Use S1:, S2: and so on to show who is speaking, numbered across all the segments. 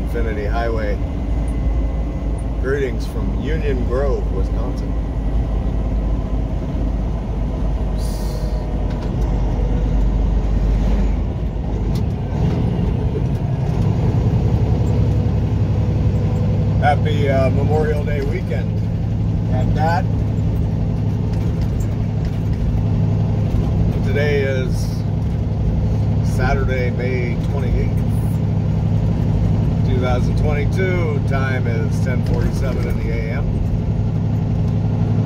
S1: Infinity Highway. Greetings from Union Grove, Wisconsin. Happy Memorial Day weekend at that. Today is Saturday, May 28th, 2022. Time is 10:47 in the AM.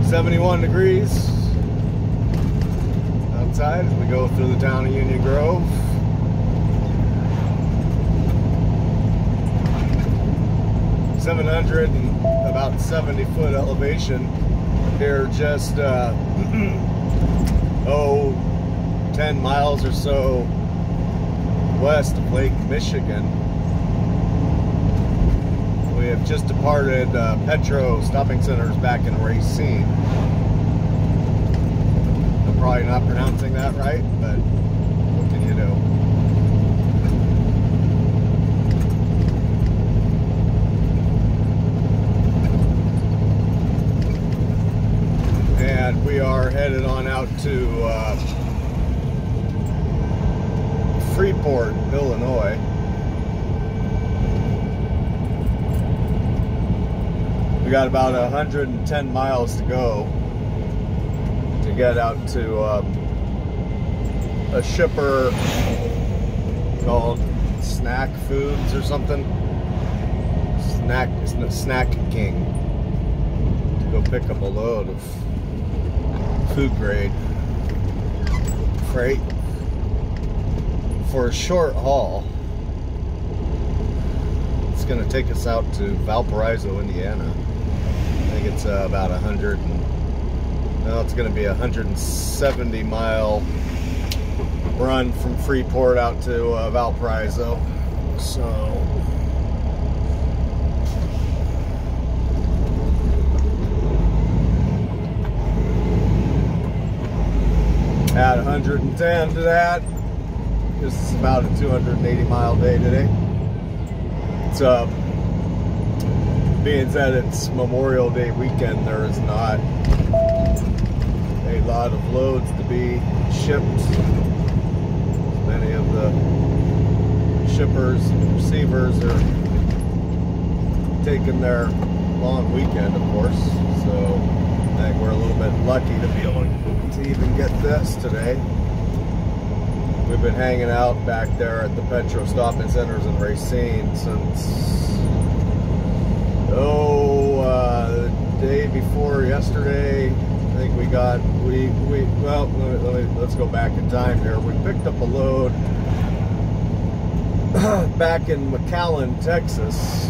S1: 71 degrees outside as we go through the town of Union Grove. About 70-foot elevation here, just 10 miles or so west of Lake Michigan. We have just departed Petro Stopping Centers back in Racine. I'm probably not pronouncing that right, but what can you do? And we are headed on out to Freeport, Illinois. We got about 110 miles to go to get out to a shipper called Snack Foods or something. Snack King, to go pick up a load of food grade freight for a short haul. It's going to take us out to Valparaiso, Indiana. I think it's about it's going to be a 170-mile run from Freeport out to Valparaiso. So add 110 to that. This is about a 280-mile day today. It's being said it's Memorial Day weekend, there is not a lot of loads to be shipped. Many of the shippers and receivers are taking their long weekend, of course. So I think we're a little bit lucky to be able to even get this today. We've been hanging out back there at the Petro Stopping Centers in Racine since the day before yesterday. I think we got let's go back in time here. We picked up a load back in McAllen, Texas.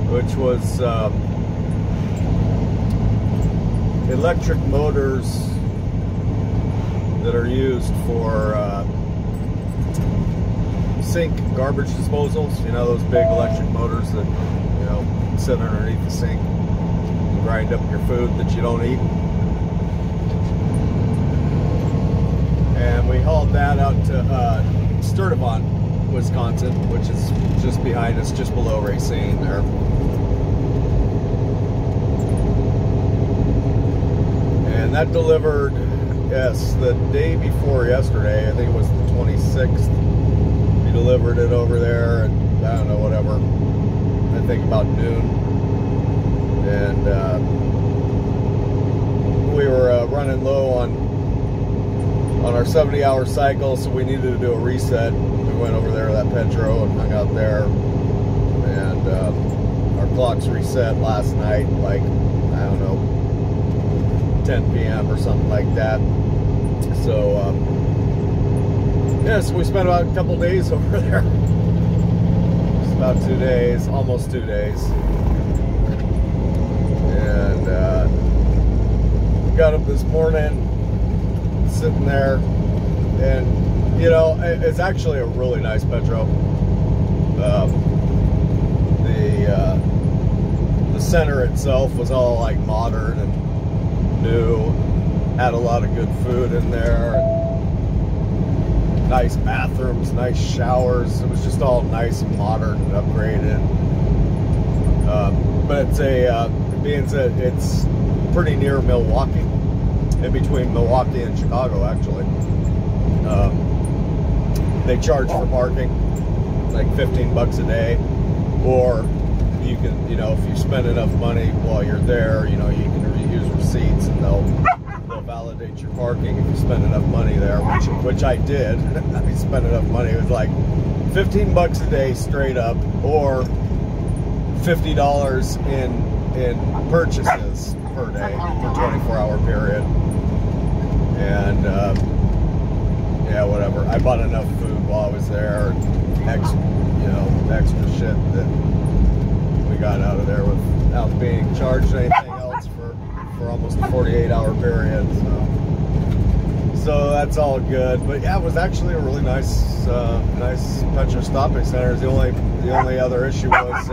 S1: Which was electric motors that are used for sink garbage disposals. You know, those big electric motors that, you know, sit underneath the sink and grind up your food that you don't eat. And we hauled that out to Sturtevant, Wisconsin, which is just behind us, just below Racine there. And that delivered, yes, the day before yesterday. I think it was the 26th. We delivered it over there at, I don't know, whatever, I think about noon. And we were running low on our 70-hour cycle, so we needed to do a reset. We went over there to that Petro and hung out there. And our clocks reset last night, like, I don't know, 10 p.m. or something like that. So yes, we spent about a couple days over there. It's about 2 days, almost 2 days. And got up this morning, sitting there, and you know, it's actually a really nice Petro. The center itself was all like modern and new, had a lot of good food in there. nice bathrooms, nice showers. It was just all nice and modern and upgraded. But it's it's pretty near Milwaukee, in between Milwaukee and Chicago, actually. They charge for parking, like 15 bucks a day, or you can, if you spend enough money while you're there, you can reuse receipts and they'll validate your parking if you spend enough money there, which I did. I spent enough money. It was like 15 bucks a day straight up, or $50 in purchases per day for 24-hour period. And yeah, whatever. I bought enough food while I was there, extra shit that we got out of there without being charged anything else for almost a 48-hour period. So that's all good. But yeah, it was actually a really nice Petro stopping center. The only other issue was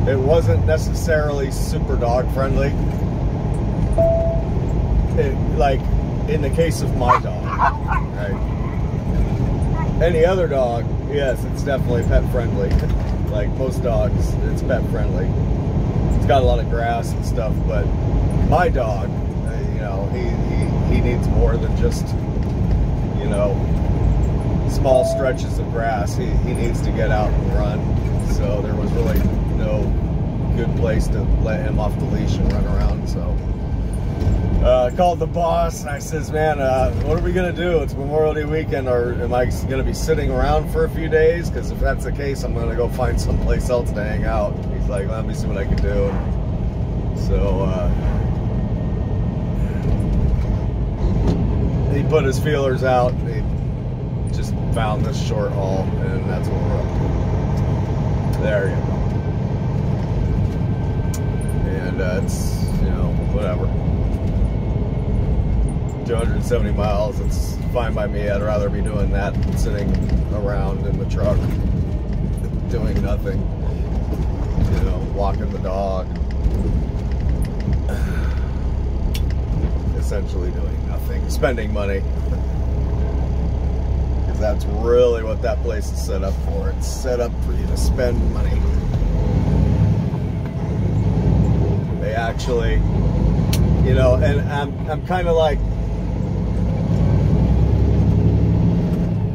S1: it wasn't necessarily super dog friendly. Like in the case of my dog, right? Any other dog, yes, it's definitely pet friendly. Like most dogs, it's pet friendly. It's got a lot of grass and stuff, but my dog, he needs more than just, small stretches of grass. He needs to get out and run. So there was really no good place to let him off the leash and run around. So I called the boss and I says, man, what are we gonna do? It's Memorial Day weekend, or am I gonna be sitting around for a few days? Because if that's the case, I'm gonna go find someplace else to hang out. He's like, let me see what I can do. So he put his feelers out. He just found this short haul, and that's what we're up to. There you go. And it's, whatever. 270 miles, it's fine by me. I'd rather be doing that than sitting around in the truck doing nothing, walking the dog, essentially doing nothing, spending money, because that's really what that place is set up for. It's set up for you to spend money. They actually, and I'm kind of like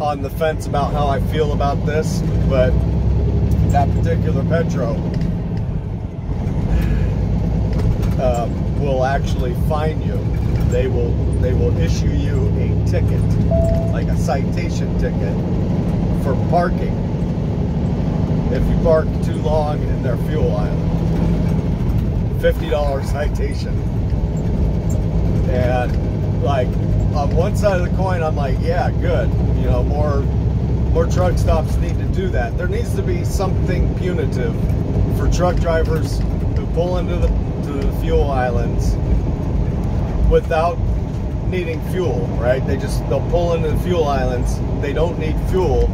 S1: on the fence about how I feel about this, but that particular Petro will actually fine you. They will issue you a ticket, like a citation ticket for parking if you park too long in their fuel island. $50 citation. And like on one side of the coin, I'm like, yeah, good. More truck stops need to do that. There needs to be something punitive for truck drivers who pull into the fuel islands without needing fuel, right? They'll pull into the fuel islands. They don't need fuel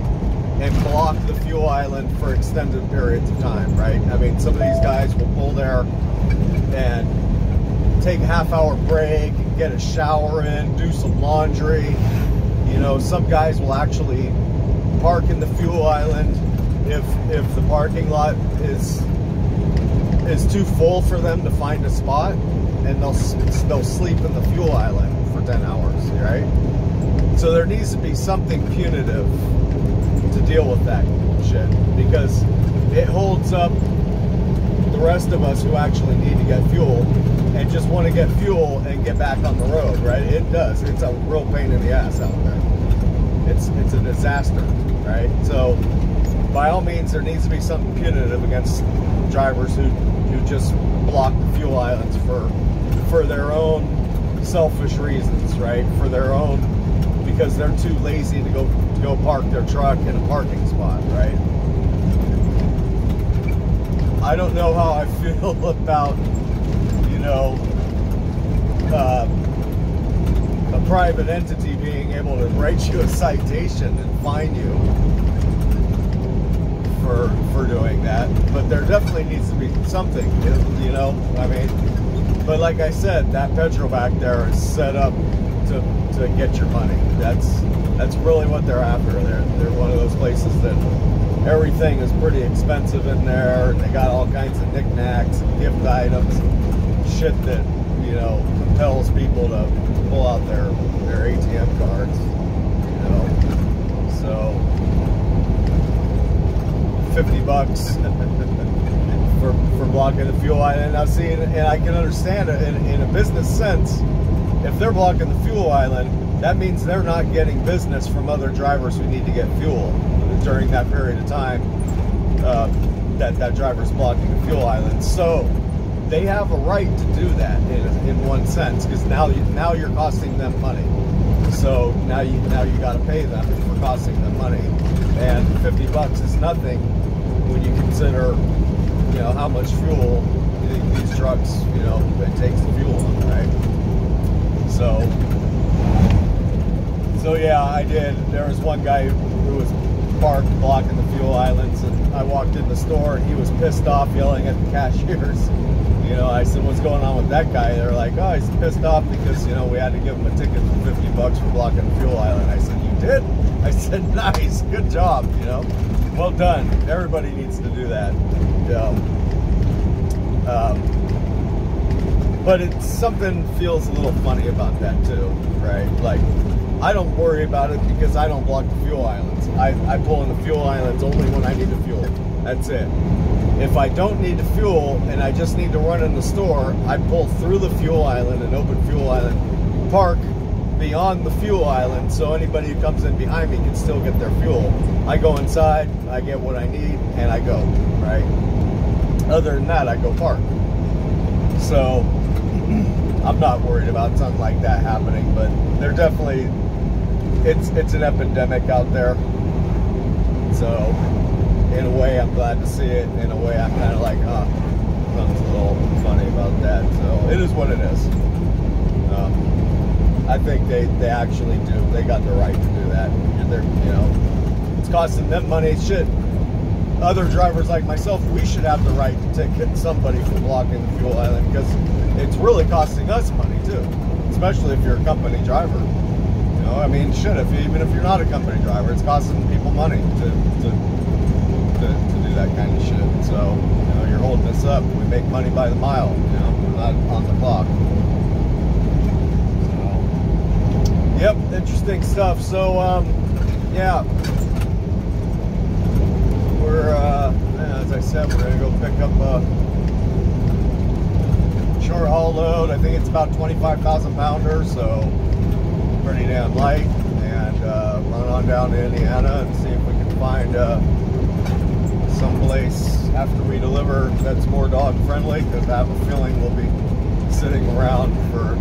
S1: and block the fuel island for extended periods of time, right? I mean, some of these guys will pull there and take a half-hour break, get a shower in, do some laundry. Some guys will actually park in the fuel island if the parking lot is too full for them to find a spot, and they'll sleep in the fuel island for 10 hours, right? So there needs to be something punitive to deal with that shit, because it holds up the rest of us who actually need to get fuel and just want to get fuel and get back on the road, right? It does. It's a real pain in the ass out there. It's a disaster, right? So by all means, there needs to be something punitive against drivers who just block the fuel islands for their own selfish reasons, right? For their own, because they're too lazy to go park their truck in a parking spot, right? I don't know how I feel about, a private entity being able to write you a citation and fine you for doing that, but there definitely needs to be something, I mean, but like I said, that Petro back there is set up to get your money. That's really what they're after. They're one of those places that everything is pretty expensive in there. They got all kinds of knickknacks and gift items and shit that, you know, compels people to pull out their ATM cards, you know. So $50 for blocking the fuel island. Now see, and I can understand it in a business sense. If they're blocking the fuel island, that means they're not getting business from other drivers who need to get fuel during that period of time that driver's blocking the fuel island. So they have a right to do that in one sense, because now you're costing them money. So now you got to pay them for costing them money, and $50 is nothing when you consider, you know, how much fuel these trucks, you know, it takes the fuel on, right? So yeah, I did. There was one guy who was parked blocking the fuel islands, and I walked in the store and he was pissed off, yelling at the cashiers. You know, I said, what's going on with that guy? They're like, oh, he's pissed off because, you know, we had to give him a ticket for $50 for blocking the fuel island. I said, you did? I said, nice, good job, you know. Well done. Everybody needs to do that. But it's something feels a little funny about that too, right? Like, I don't worry about it because I don't block the fuel islands. I pull in the fuel islands only when I need the fuel. That's it. If I don't need the fuel and I just need to run in the store, I pull through the fuel island and open fuel island, park beyond the fuel island so anybody who comes in behind me can still get their fuel. I go inside, I get what I need, and I go, right? Other than that, I go park. So I'm not worried about something like that happening, but they're definitely, it's an epidemic out there. So in a way, I'm glad to see it. In a way, I'm kind of like, something's a little funny about that. So it is what it is. I think they actually do. They got the right to do that. They're, you know, it's costing them money. Shit. Other drivers like myself, we should have the right to ticket somebody for blocking the fuel island, because it's really costing us money too, especially if you're a company driver. You know, I mean, shit. Even if you're not a company driver, it's costing people money to do that kind of shit. So, you know, you're holding us up. We make money by the mile. You know, we're not on the clock. So, yep, interesting stuff. So, yeah. We're, as I said, we're going to go pick up a short haul load. I think it's about 25,000 pounders, so pretty damn light. And run on down to Indiana and see if we can find someplace after we deliver that's more dog friendly, because I have a feeling we'll be sitting around for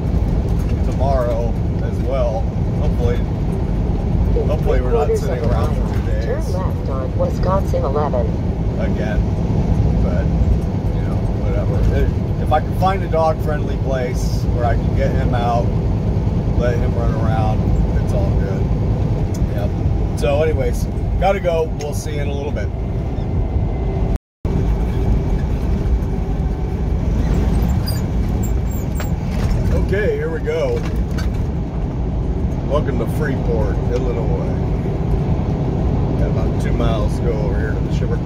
S1: tomorrow as well. Hopefully we're not sitting around for 2 days.
S2: Turn left on Wisconsin 11.
S1: Again, but you know, whatever. If I can find a dog-friendly place where I can get him out, let him run around, it's all good. Yep. So, anyways, gotta go. We'll see you in a little bit. Okay, here we go. Welcome to Freeport, Illinois. Got about 2 miles to go over here to the shipper.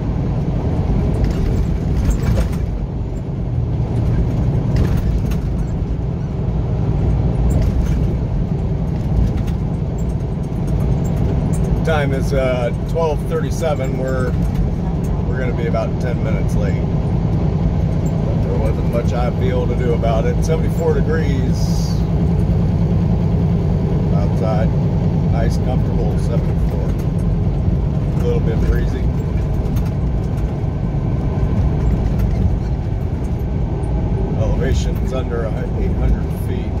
S1: Time is 12:37. We're going to be about 10 minutes late. There wasn't much I'd be able to do about it. 74 degrees. Outside, nice, comfortable 74. A little bit breezy. Elevation's under 800 feet.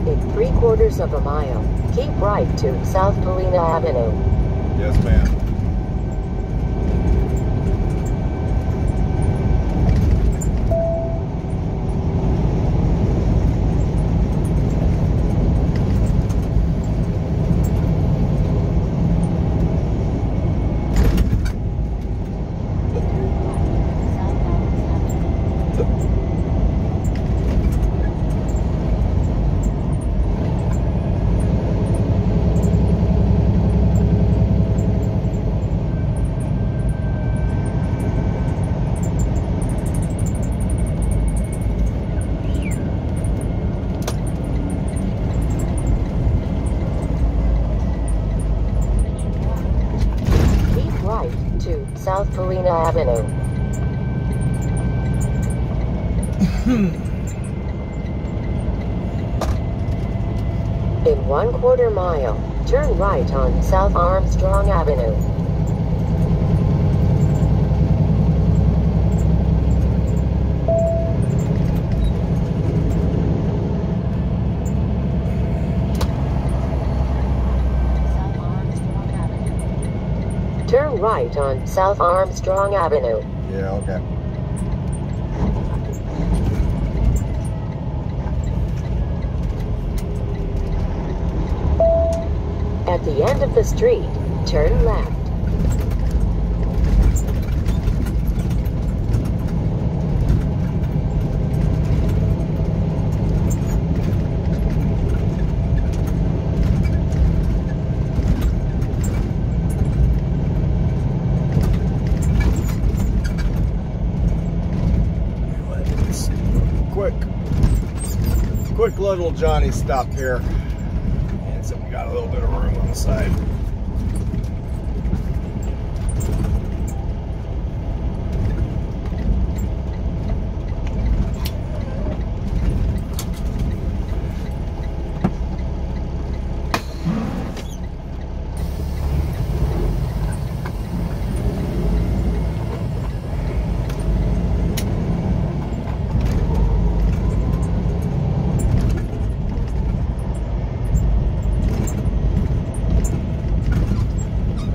S2: In 3/4 of a mile, keep right to South Galena Avenue.
S1: Yes, ma'am.
S2: Polina Avenue. In 1/4 mile, turn right on South Armstrong Avenue. Turn right on South Armstrong Avenue.
S1: Yeah, okay.
S2: At the end of the street, turn left.
S1: Quick little Johnny stop here. And so we got a little bit of room on the side.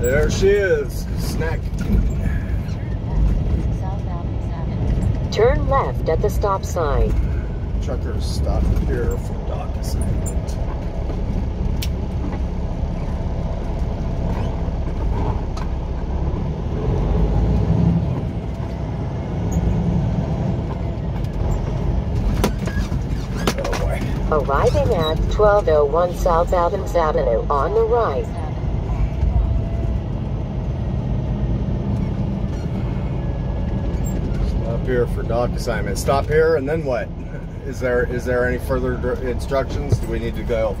S1: There she is, snack.
S2: Turn left at the stop sign.
S1: Truckers stop here for dock assignment. Oh boy.
S2: Arriving at 1201 South Adams Avenue on the right.
S1: Here for dock assignment. Stop here and then what? Is there any further instructions? Do we need to go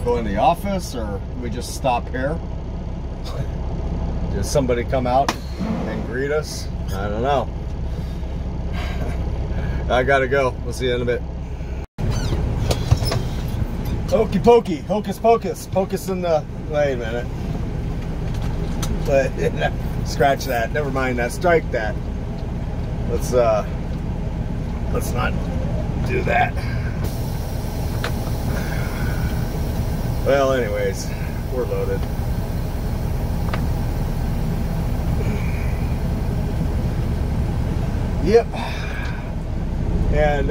S1: in the office, or we just stop here? Does somebody come out and greet us? I don't know. I gotta go. We'll see you in a bit. Okey pokey, hocus pocus, pocus in the. Wait a minute. But scratch that. Never mind that. Strike that. Let's not do that. Well, anyways, we're loaded. Yep. And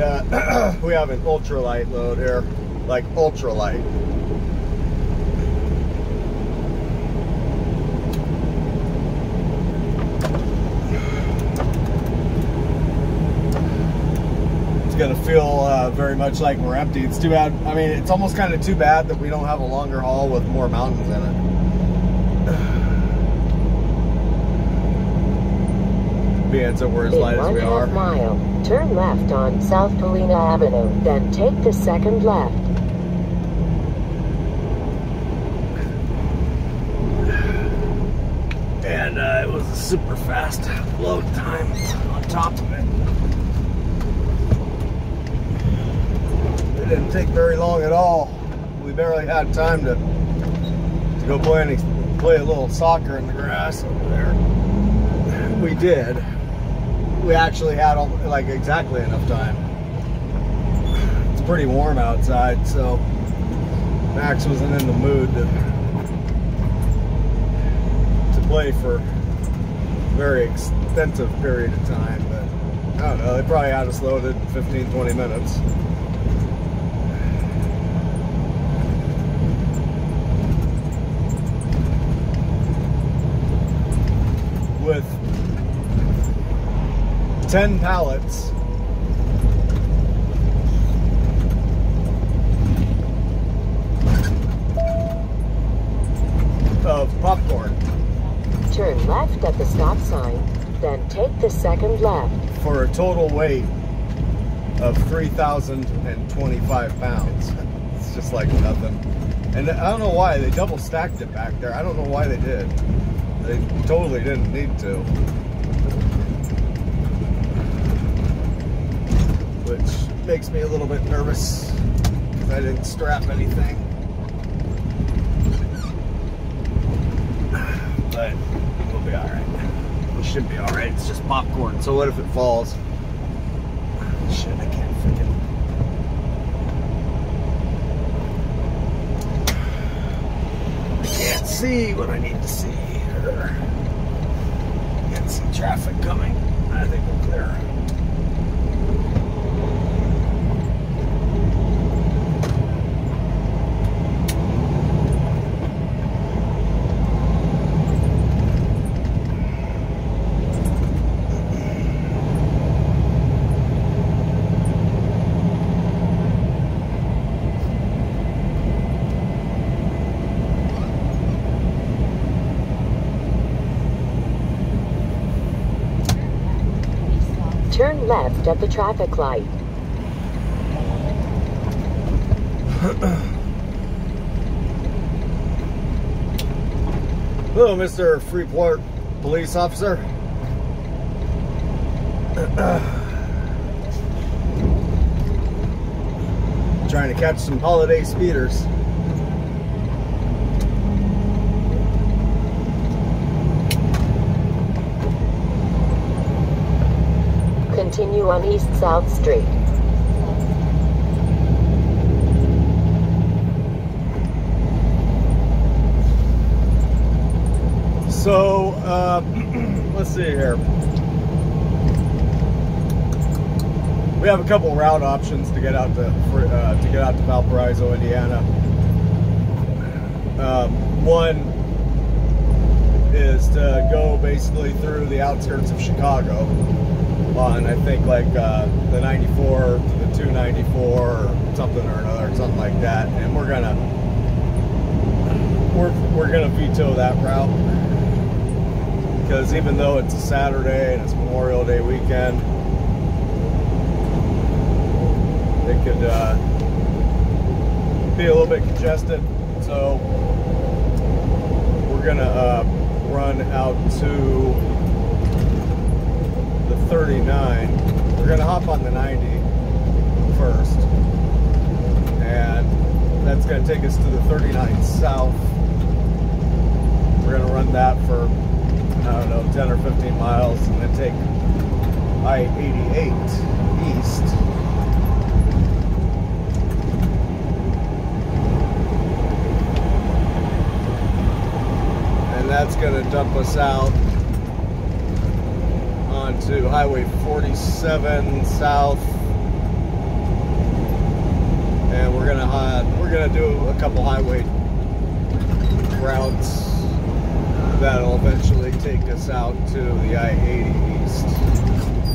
S1: we have an ultralight load here, like ultralight. Gonna feel very much like we're empty. It's too bad. I mean, it's almost kind of too bad that we don't have a longer haul with more mountains in it. Being so we're as light as we are.
S2: In 1/2 mile, turn left on South Polina Avenue, then take the second left.
S1: And it was a super fast load time on top of it. Didn't take very long at all. We barely had time to go play a little soccer in the grass over there. We did. We actually had like exactly enough time. It's pretty warm outside, so Max wasn't in the mood to play for a very extensive period of time. But I don't know, they probably had us loaded in 15-20 minutes. With 10 pallets of popcorn.
S2: Turn left at the stop sign, then take the second left.
S1: For a total weight of 3,025 pounds. It's just like nothing. And I don't know why they double stacked it back there. I don't know why they did. They totally didn't need to. which makes me a little bit nervous because I didn't strap anything. But we'll be alright. We should be alright. It's just popcorn. So what if it falls? Shit, I can't freaking... Can't see what I need to see here. Can't see traffic coming. I think we're clear.
S2: Turn left at the traffic light.
S1: Hello, Mr. Freeport police officer. Trying to catch some holiday speeders.
S2: Continue on East South Street.
S1: So, let's see here. We have a couple route options to get out to Valparaiso, Indiana. One is to go basically through the outskirts of Chicago on, I think, like the 94 to the 294 or something or another, something like that. And we're gonna veto that route because even though it's a Saturday and it's Memorial Day weekend, it could be a little bit congested. So we're gonna run out to the 39. We're gonna hop on the 90 first, and that's gonna take us to the 39 south. We're gonna run that for, I don't know, 10 or 15 miles, and then take I-88 east. And that's gonna dump us out onto Highway 47 south, and we're gonna do a couple highway routes that'll eventually take us out to the I-80 east,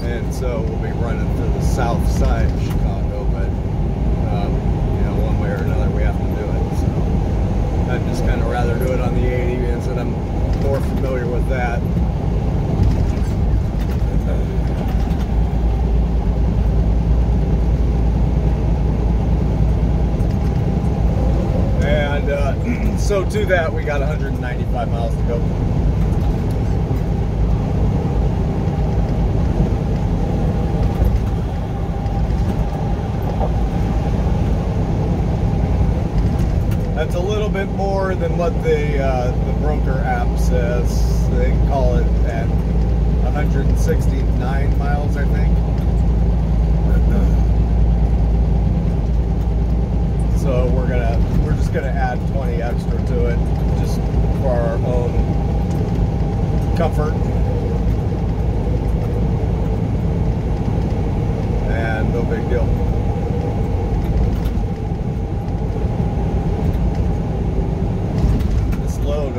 S1: and so we'll be running through the south side of Chicago, but you know, one way or another we have to do it. So I'd just kind of rather do it on the 80 because I'm more familiar with that. And so to that, we got 195 miles to go. That's a little bit more than what the broker app says. They call it at 169 miles, I think. So we're just gonna add 20 extra to it, just for our own comfort. And no big deal. This load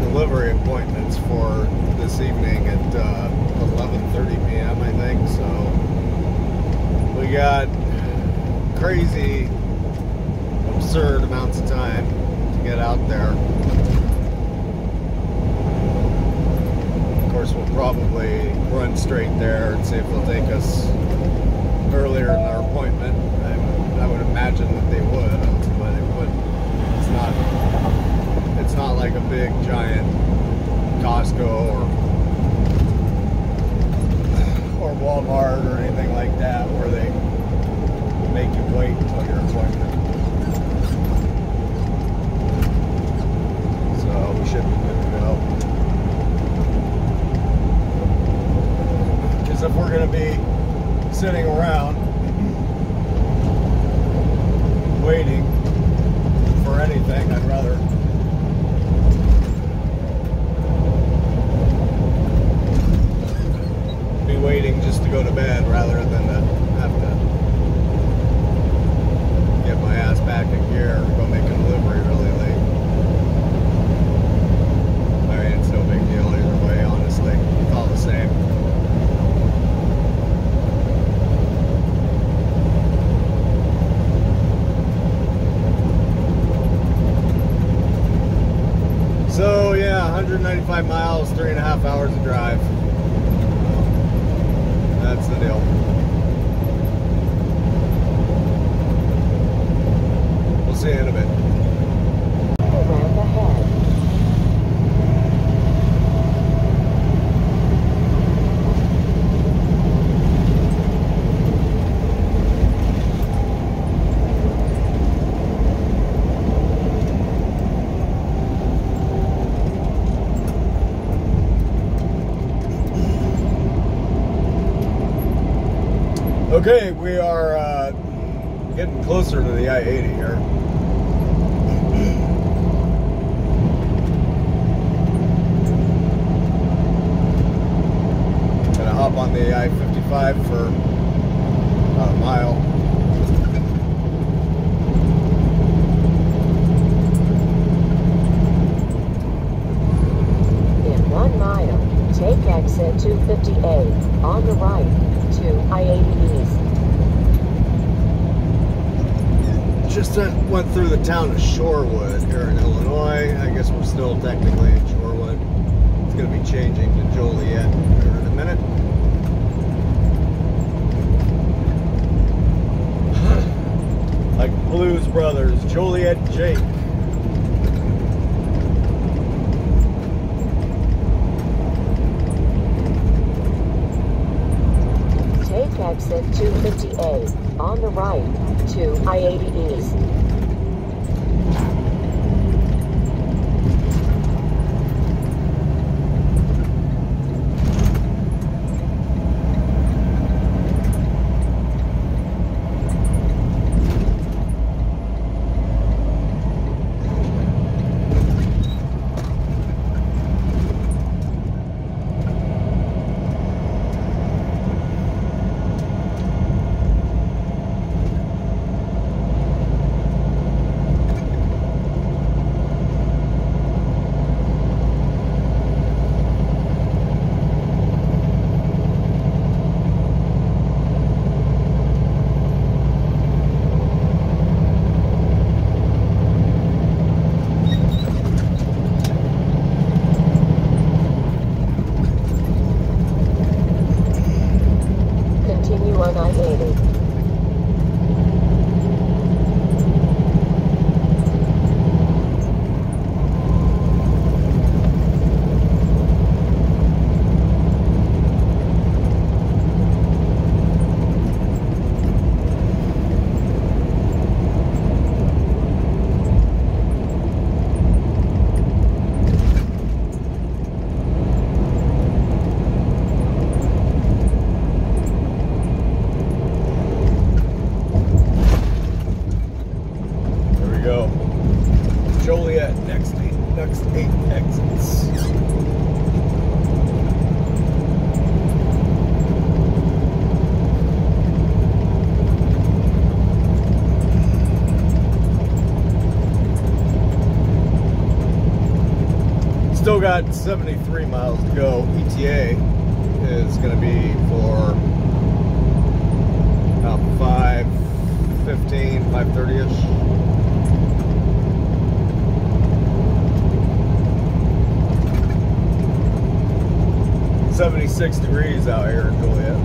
S1: delivery appointments for this evening at 11:30 p.m. I think. So we got crazy, absurd amounts of time to get out there. Of course, we'll probably run straight there and see if they'll take us earlier in our appointment. I would imagine that they would, but it wouldn't. It's not like a big giant Costco or Walmart or anything like that where they make you wait until your appointment. So we should be good to go. Because if we're going to be sitting around waiting for anything, I'd rather be waiting just to go to bed rather than to have to get my ass back in gear or go make a delivery really late. I mean, it's no big deal either way, honestly. It's all the same. So yeah, 195 miles, 3.5 hours to drive. That's the deal. We'll see you in a bit.
S2: Ramp ahead.
S1: Okay, we are getting closer to the I-80 here. Gonna hop on the I-55 for about a mile.
S2: In 1 mile, take exit 250A on the right to I-80 East.
S1: Just went through the town of Shorewood here in Illinois. I guess we're still technically in Shorewood. It's going to be changing to Joliet here in a minute. Like Blues Brothers, Joliet Jake.
S2: Take exit 250A on the right to I-80 East. Continue on I-80.
S1: Joliet, next eight exits. Still got 73 miles to go. ETA is going to be for about 5:15, 5:30ish. 76 degrees out here in Joliet.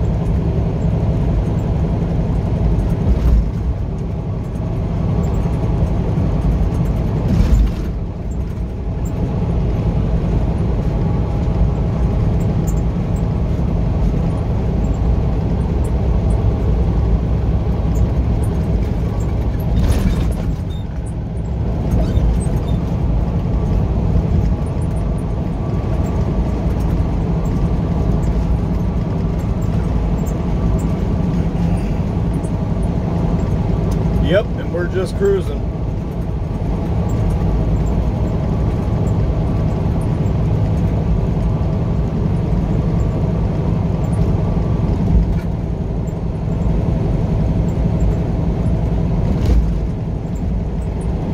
S1: just cruising.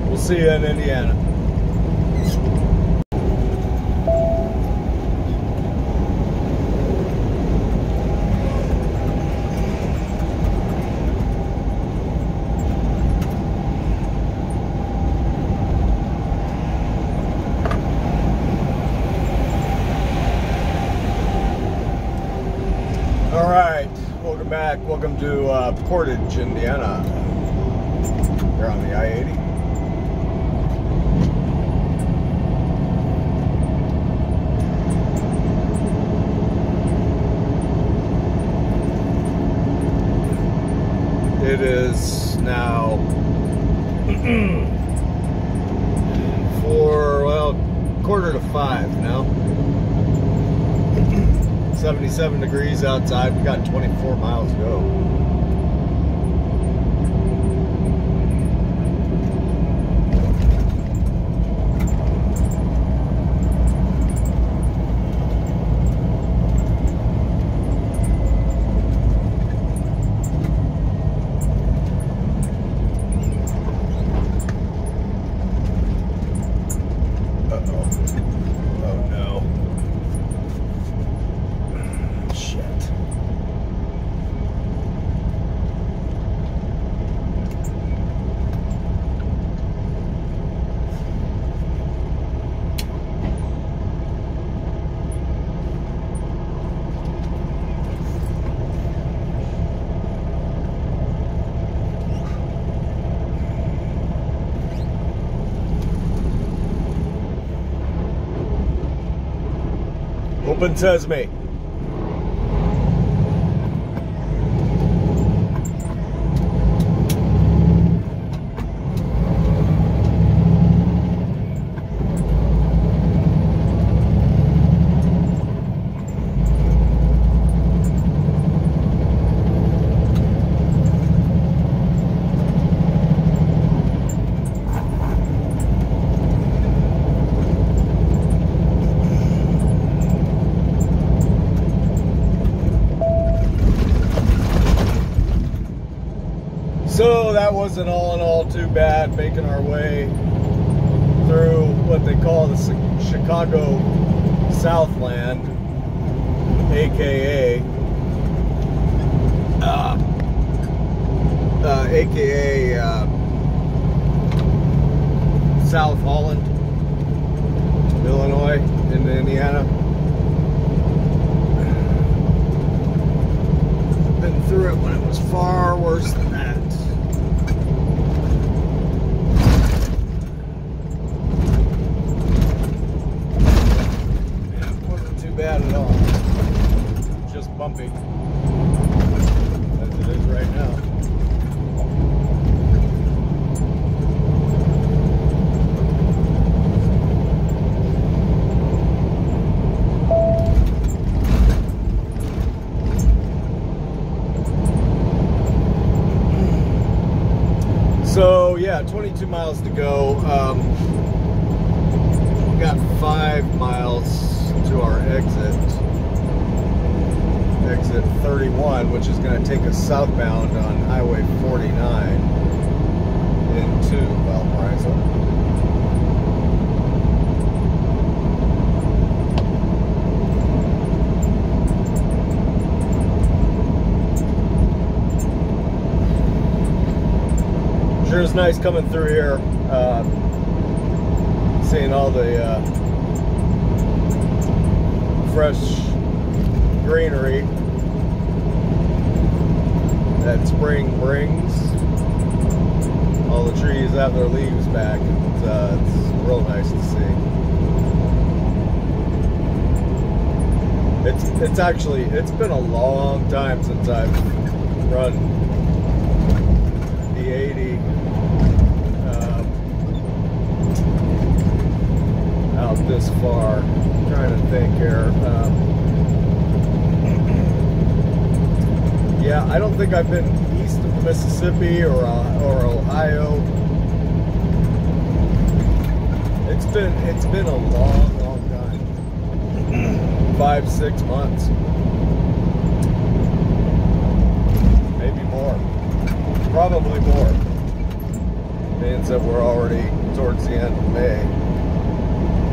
S1: We'll see you in Indiana. Back. Welcome to Portage, Indiana. You're on the I-80. It is now 4:45 now. 77 degrees outside. We got 24 miles to go. Open sesame. So that wasn't all in all too bad, making our way through what they call the Chicago Southland, aka South Holland, Illinois, into Indiana. Been through it when it was far worse than that. Bad at all. Just bumpy as it is right now. So yeah, 22 miles to go. We got 5 miles to our exit 31, which is going to take us southbound on Highway 49 into Valparaiso. Sure is nice coming through here, seeing all the fresh greenery that spring brings. All the trees have their leaves back. It's real nice to see. It's been a long time since I've run the 80 out this far. I'm trying to think here. Yeah, I don't think I've been east of Mississippi or Ohio. It's been a long time. 5-6 months, maybe more, probably more. Means that we're already towards the end of May.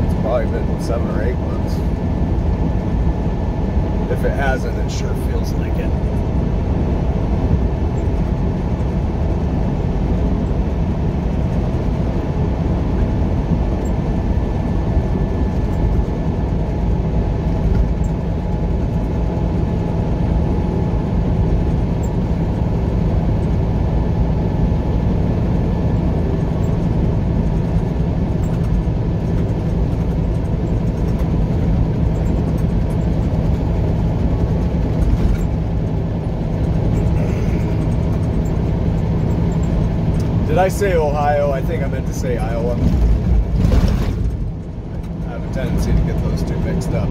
S1: It's probably been 7 or 8 months. If it hasn't, it sure feels like it. Did I say Ohio? I think I meant to say Iowa. I have a tendency to get those two mixed up.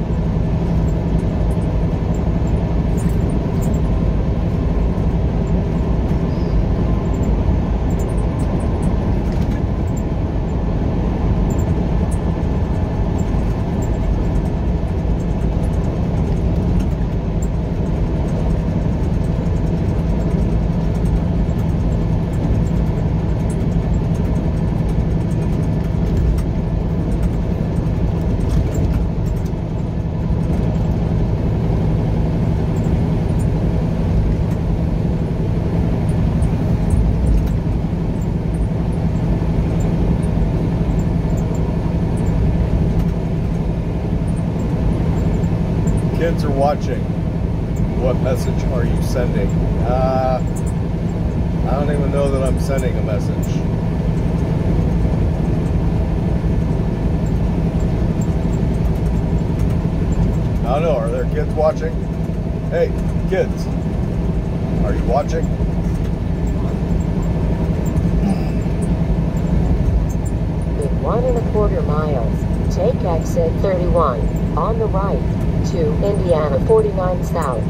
S1: Kids are watching. What message are you sending? I don't even know that I'm sending a message. I don't know. Are there kids watching? Hey, kids. Are you watching?
S2: In 1¼ miles, take exit 31 on the right to Indiana 49 South.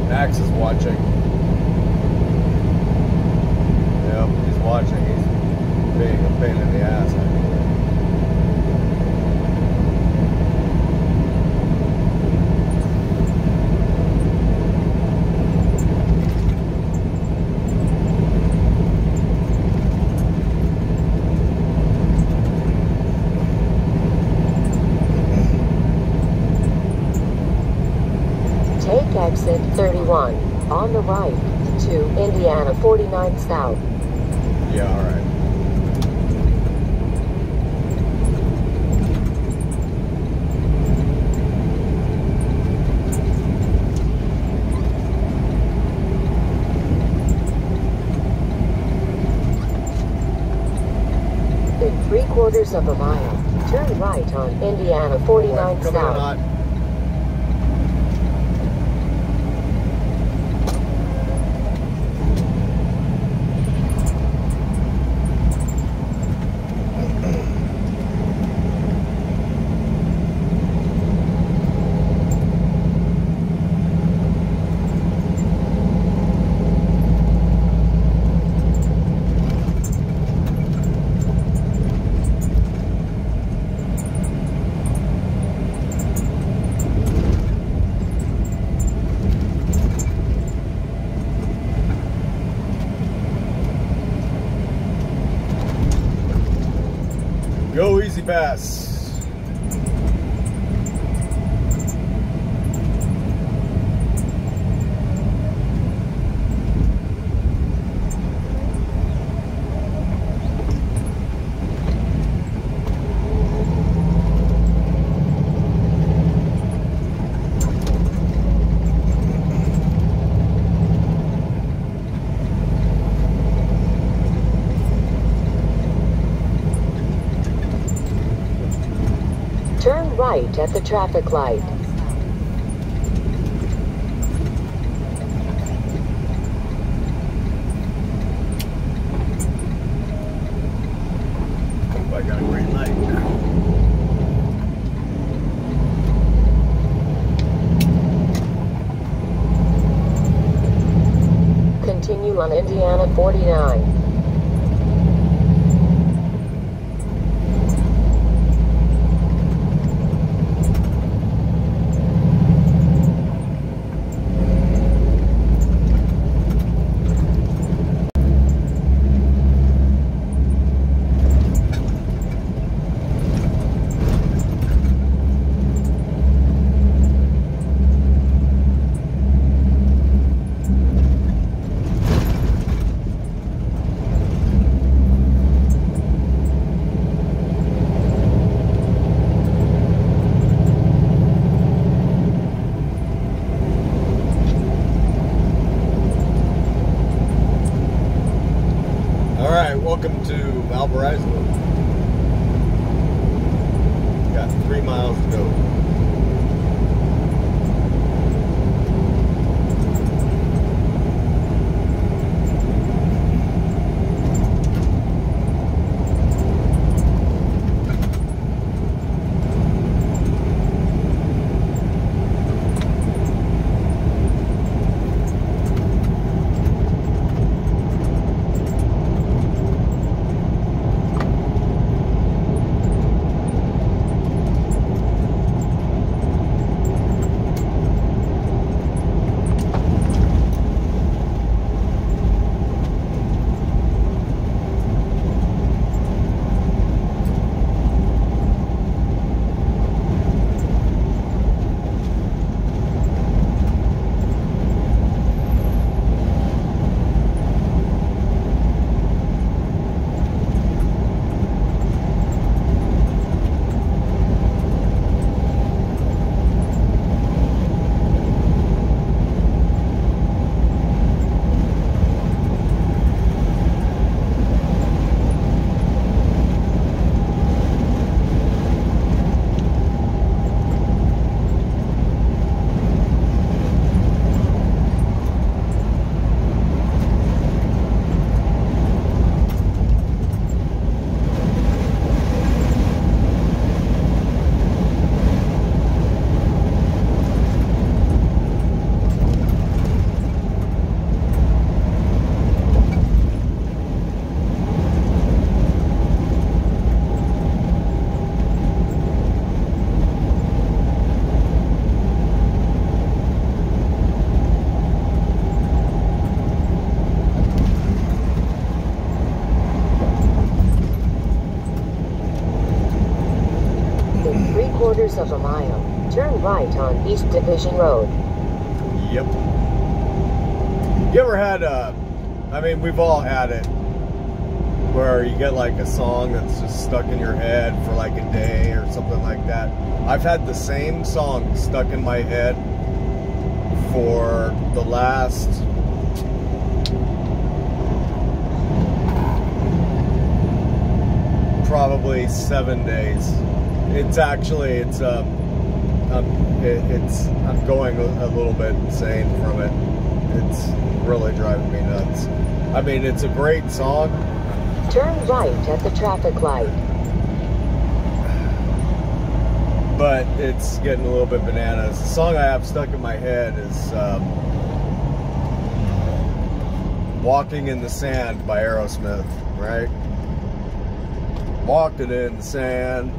S1: Max is watching. Yep, he's watching. He's being a pain in the ass.
S2: Take exit 31 on the right to Indiana 49 South.
S1: Yeah, all right.
S2: In 3/4 mile, turn right on Indiana 49
S1: Come
S2: South.
S1: on. Go easy pass.
S2: Turn right at the traffic light. on Indiana 49.
S1: Welcome to Valparaiso. Got 3 miles to go.
S2: Quarters of a mile, turn right on East Division Road.
S1: Yep. You ever had I mean, we've all had it, where you get like a song that's just stuck in your head for like a day or something like that. I've had the same song stuck in my head for the last probably 7 days. It's actually, I'm going a little bit insane from it. It's really driving me nuts. I mean, it's a great song.
S2: Turn right at the traffic light.
S1: But it's getting a little bit bananas. The song I have stuck in my head is Walking in the Sand by Aerosmith, right? Walking in the sand.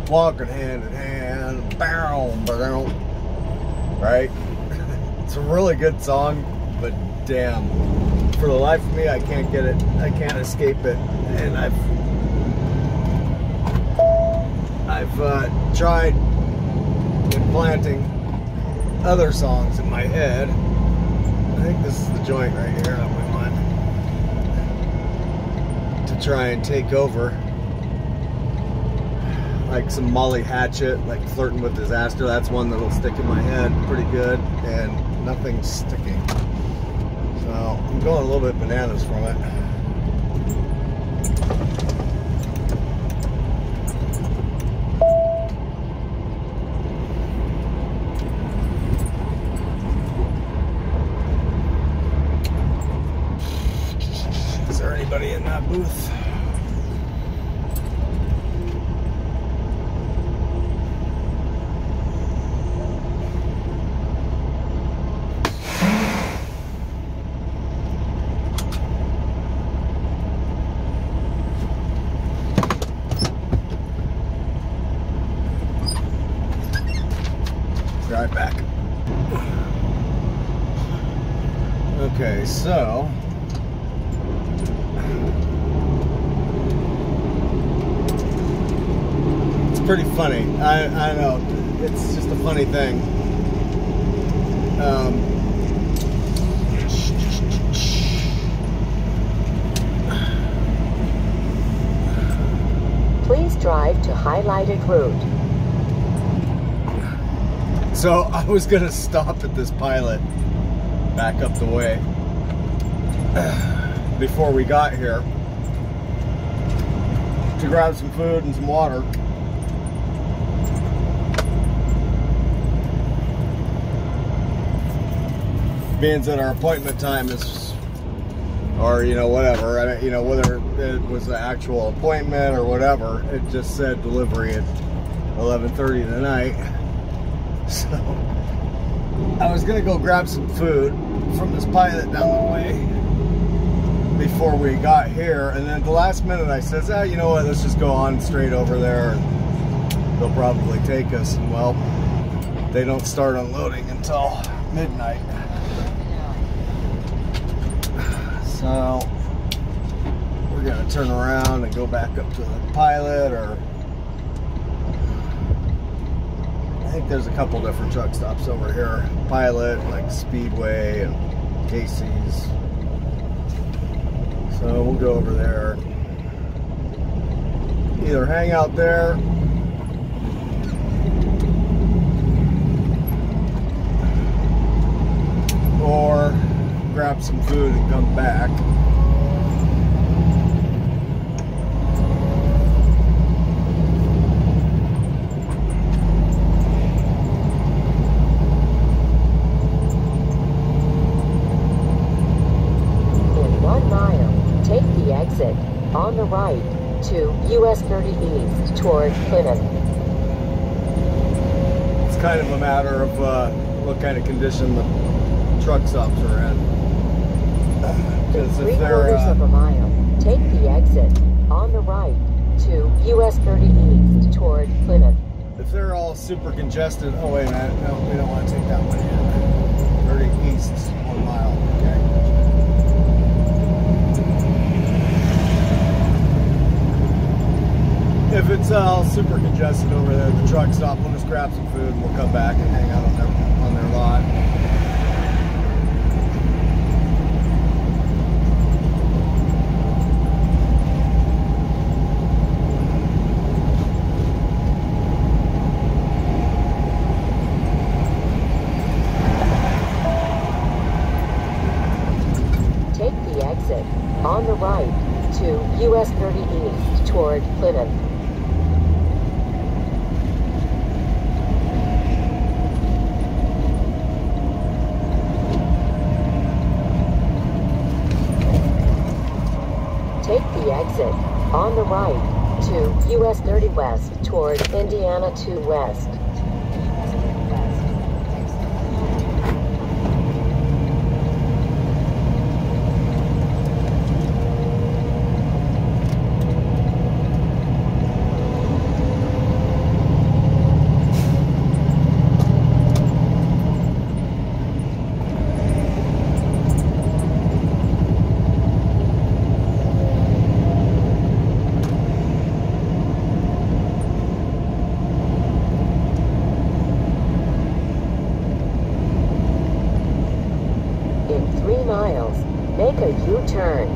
S1: Walking hand in hand, right? It's a really good song, but damn, for the life of me, I can't get it. I can't escape it, and I've tried implanting other songs in my head. I think this is the joint right here that we want to try and take over. Like some Molly Hatchet, like Flirting with Disaster. That's one that'll stick in my head pretty good, and nothing's sticking. So I'm going a little bit bananas from it. Is there anybody in that booth? Be right back. Okay, so it's pretty funny. I know, it's just a funny thing.
S2: Please drive to highlighted route.
S1: So I was gonna stop at this pilot back up the way before we got here to grab some food and some water. Being that our appointment time is, or you know, whatever, I don't, you know, whether it was the actual appointment or whatever, it just said delivery at 11:30 tonight. So I was gonna go grab some food from this pilot down the way before we got here, and then at the last minute I says, "Ah, you know what? Let's just go on straight over there, and they'll probably take us." And well, they don't start unloading until midnight. So we're gonna turn around and go back up to the pilot, or I think there's a couple different truck stops over here. Pilot, like Speedway and Casey's. So we'll go over there. Either hang out there or grab some food and come back.
S2: In 1 mile, take the exit on the right to US 30 East toward Plymouth.
S1: It's kind of a matter of what kind of condition the truck stops are in.
S2: In 3/4 of a mile, take the exit on the right to US 30 East toward Plymouth.
S1: If they're all super congested, oh wait a minute, no, we don't want to take that one in. 30 East, 1 mile, okay. If it's all super congested over there, the truck stop, we'll just grab some food and we'll come back and hang out on their lot.
S2: On the right to US 30 East toward Plymouth. Take the exit on the right to US 30 West toward Indiana 2 West. In 3 miles, make a U-turn.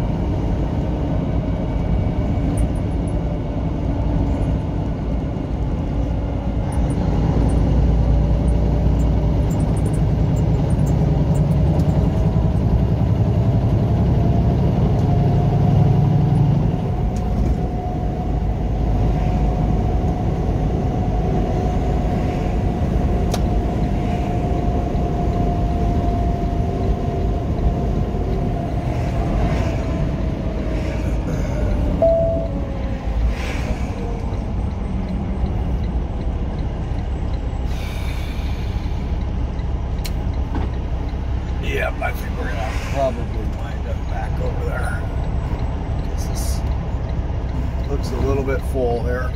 S1: Yep, I think we're gonna probably wind up back over there. This looks a little bit full here.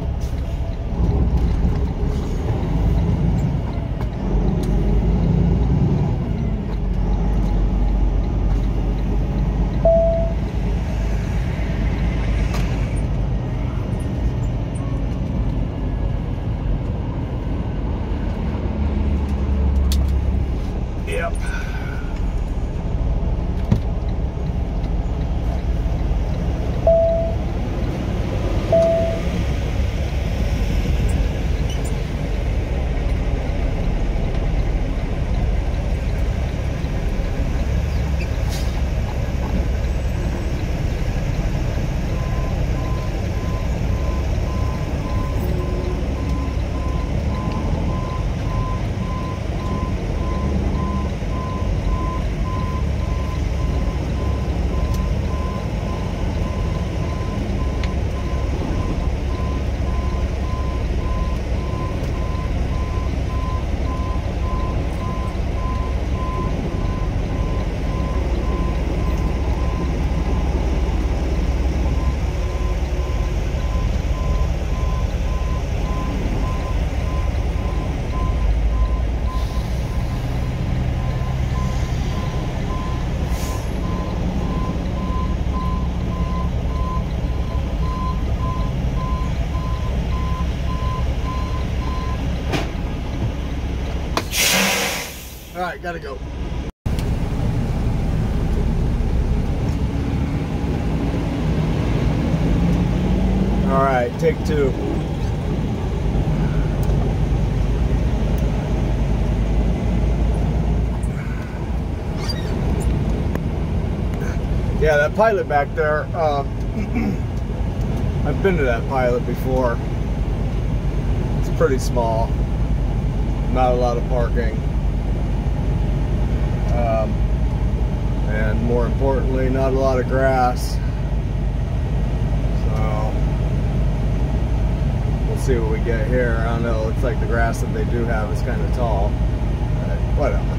S1: right, gotta go. All right, take two. Yeah, that pilot back there, I've been to that pilot before. It's pretty small, not a lot of parking, and more importantly, not a lot of grass. So we'll see what we get here. I don't know, it looks like the grass that they do have is kind of tall, but whatever.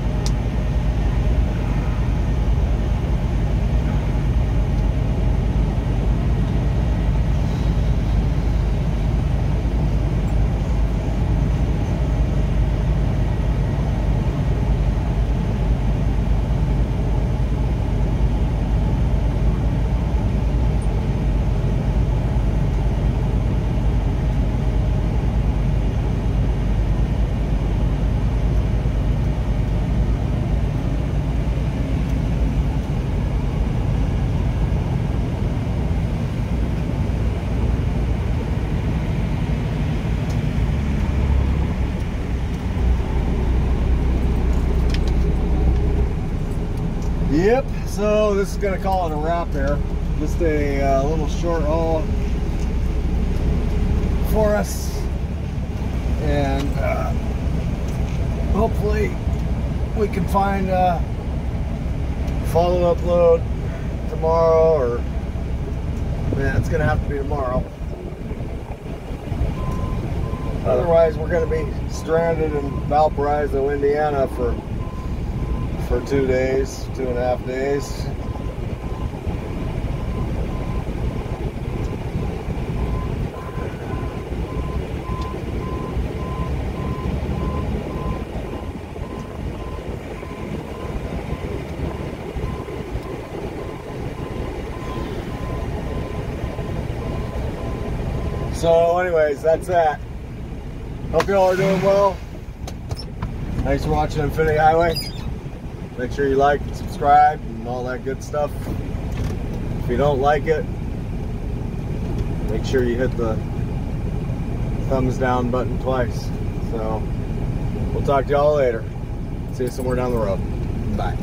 S1: Yep, so this is going to call it a wrap here. Just a little short haul for us. And hopefully we can find a follow-up load tomorrow, or man, it's going to have to be tomorrow. Otherwise, we're going to be stranded in Valparaiso, Indiana for 2 days, 2.5 days. So anyways, that's that. Hope you all are doing well. Thanks for watching Infinity Highway. Make sure you like and subscribe and all that good stuff. If you don't like it, make sure you hit the thumbs down button twice. So we'll talk to y'all later. See you somewhere down the road. Bye.